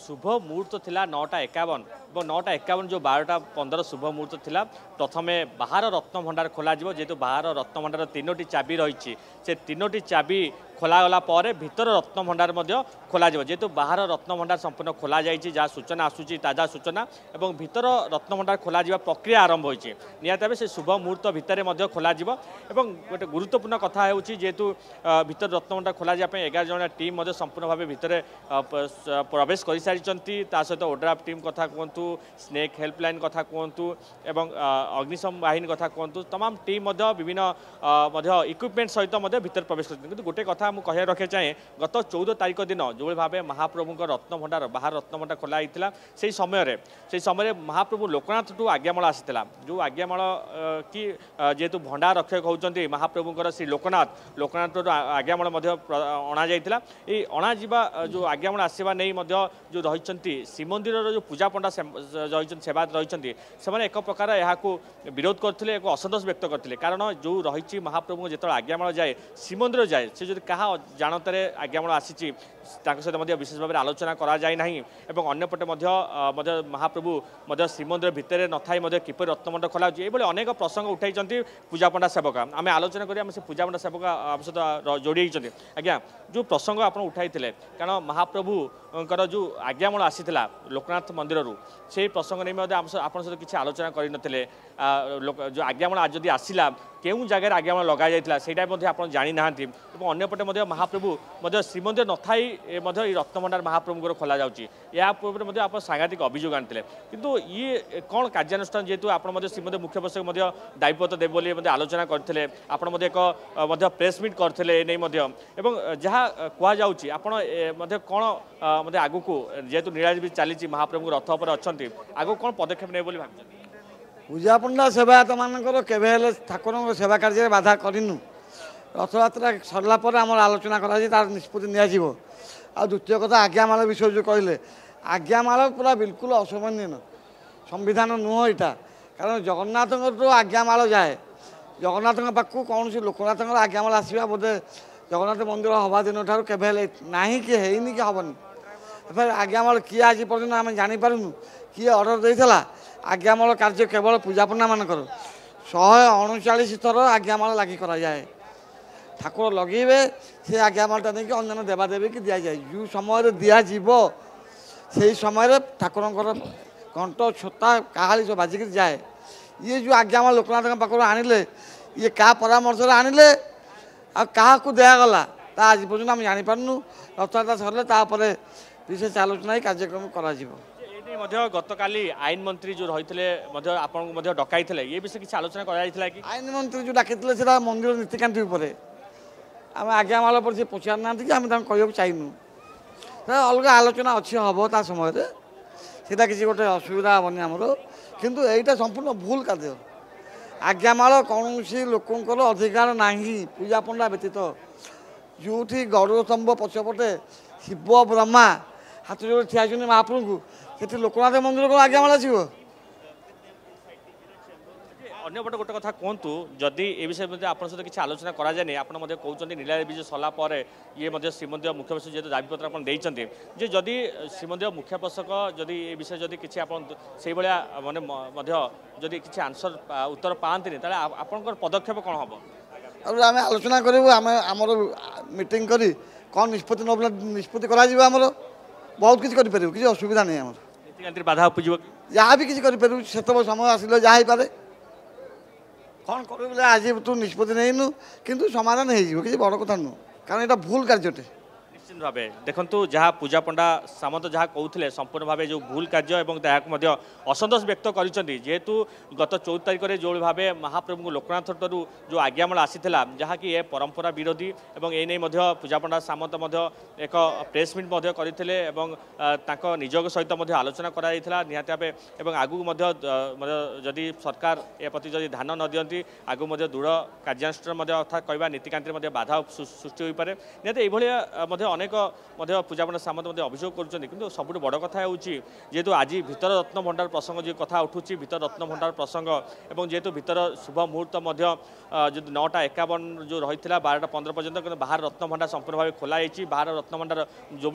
शुभ मुहूर्त थिला 9:51 और 9:51 जो 12:15 शुभ मुहूर्त थिला प्रथमे बाहर रत्न भंडार खोल जेहेतु बाहर रत्न भंडार 3टी चाबी रही से 3टी चाबी खोलागला भीतर रत्न भंडार खोल जेहेतु बाहर रत्न भंडार संपूर्ण खोल जहाँ सूचना आसूची ताजा सूचना और भीतर रत्न भंडार खोल प्रक्रिया आरंभ होती निहत भाव से शुभ मुहूर्त भितर खोल गोटे गुरुत्वपूर्ण कथा जेहेतु भीतर रत्न भंडार खोल 11 जन टीम संपूर्ण भाव भितर प्रवेश कर सारी सहित ओड्राफ टीम कथा कहतु स्नेक हेल्पलाइन कथा कहतु एवं अग्निशम बाहिनी कथा कहतु तमाम टीम विभिन्न इक्विपमेंट सहित भितर प्रवेश कर गोटे कथा मुझे कह रखे चाहे गत 14 तारीख दिन जो भाव महाप्रभु रत्न भंडार बाहर रत्न भंडार खोला से समय महाप्रभु लोकनाथ ठू आज्ञामाल आसाला जो आज्ञामाल कि जेहेतु भंडार रक्षक होती महाप्रभुंर श्री लोकनाथ आज्ञामाल अणा जाइला ये अणा जो आज्ञामाल आसवा नहीं जो रही श्रीमंदिर जो पूजा पंडा रही सेवायत रही से एक प्रकार यहाँ विरोध करते एक असंतोष व्यक्त करते कारण जो रही महाप्रभु जो आज्ञामाल जाए श्रीमंदिर जाए से जो क्या जानतार आज्ञामाल आसी सहित विशेष भाव में आलोचना कराना अंपटे महाप्रभु श्रीमंदिर भितर न थी किपर रत्नभंडार खोला ये अनेक प्रसंग उठाई पूजा पंडा सेवक आम आलोचना करें से पूजा पंडा सेवक आम सहित जोड़ी आज्ञा जो प्रसंग आप उठाई कारण महाप्रभुंर जो आज्ञामाल आसीला लोकनाथ मंदिर से प्रसंग नहीं आप सहित किसी आलोचना करते जो आज्ञामाल आज जदि आसला केउं जगह आज्ञामाल लगा जाइला सेटा आप जानी ना अंपटे महाप्रभु श्रीमंदिर न थी रत्नभंडार महाप्रभुंर खोल जाऊँगी आप सांघातिक अभियोग आनी किंतु ये कौन कार्यानुष्ठान जेहेतु आप श्रीमंदिर मुख्य प्रशासक दायित्व देव बोली आलोचना करते आप एक प्रेस मीट करते नहीं जहाँ कहुच्छी आप कौन आगु को जेहेतु नीलाद्री भी चली महाप्रभु रथ पर अच्छा आगु कौन पदक्षेप ने भाव पूजा पंडा सेवायत मानकर केवे ठाकुर सेवा कार्य बाधा करनु रथयात्रा सरला आम आलोचना कर निष्पत्ति निजी आ द्वितीय कथा आज्ञामाल विषय जो कहले आज्ञामाल पूरा बिल्कुल असमान्य संविधान नुह यहाँ कारण जगन्नाथ तो आज्ञामाल जाए जगन्नाथ पाखु कौन सी लोकनाथ आज्ञामाल आसवा बोधे जगन्नाथ मंदिर हवा दिन ठार के ना कि हैनी कि हेनी फिर आज्ञामाल किए आज पर्यटन आम जापारूँ किए अर्डर देता आज्ञामाल कार्य केवल पूजा पंडा मानकर 139 थर आज्ञामाल लागी कराए ठाकुर लगे से आज्ञामालटा नहीं अन्य देवादेवी की दि जाए जो समय दिज्व से समय ठाकुर घंट छोटा काहाली सब बाजिक जाए ये जो आज्ञामाल लोकनाथ पाखर आनिले ये क्या परामर्श आनिले आ क्या दिगला आज पर्यटन आम जापारूँ रथयात्रा सरले विशेष आलोचना ही कार्यक्रम करा गतकाली आईन मंत्री जो रही आपको डकाई ये विषय किसी आलोचना कराई कि आईन मंत्री जो डाकी मंदिर नीतिकांति आम आज्ञामाल पर पचार ना कि आम कहूँ चाहूँ अलग आलोचना अच्छी हम ता समय सीटा किसी गोटे असुविधा हेनी आमर किंतु यहीटा संपूर्ण भूल कार्य आज्ञामाल कौन सी लोकंर अधिकार ना पूजा पंडा व्यतीत जो गौरव स्तंभ पछपटे शिव ब्रह्मा हाथ जोड़ ठिया महाप्रभु से लोकनाथ मंदिर को आज्ञामाल आसो अन्यपटे गोटे कथा कहतु जदि ए विषय में आप सहित किसी आलोचना कराए आप कहते नीलाद्री विजय सरला ये श्रीमंदिर मुख्य प्रशासक जेहतु दाबीपत्र आप देते जदि श्रीमंदिर मुख्य प्रशासक जदि ए विषय जदि किसी से माने जदि किसी आंसर उत्तर पाते आपंकर पदक्षेप कौन हम और आम आलोचना करूँ आम आमर मीटिंग करी कौन निष्पत्ति न निष्पत्ति कर बहुत किसी करें किसी असुविधा नहीं आम नीतिकांति बाधा उपज जहाँ भी किसी करें से समय आसिले जहाँ पारे कौन कर आज तू निष्पत्ति नहीं किंतु समाधान हो किसी बड़ कथा नुह कारण यहाँ भूल कार्यटे निश्चित भाव देखु जहाँ पूजा पंडा सामंत जहाँ कहते संपूर्ण भाव जो भूल कार्य और असंतोष व्यक्त कर जेहेतु गत 14 तारीख में जो भाव महाप्रभु लोकनाथ ठू जो आज्ञामाल आसीला जहाँकि ये परंपरा विरोधी और ये नहीं पूजा पंडा सामंत एक प्रेस मीट करते निजोग सहित आलोचना कराइला निहत भाव आगू जदि सरकार ए प्रति जदि ध्यान न दियंती आगू दृढ़ कार्यानुष्ठान अर्थात कहवा नीतिकांति बाधा सृष्टि हो पाए निहत अनेक पूजा पंडा सामंत अभियोग कर सब बड़ कथा जेहेतु आज भीतर रत्न भंडार प्रसंग जो कथा उठूँ भीतर रत्न भंडार प्रसंग और जेहेतु भीतर शुभ मुहूर्त जो 9:51 जो रही 12:15 पर्यटन बाहर रत्न भंडार संपूर्ण भाव खोल बाहर रत्न भंडार जो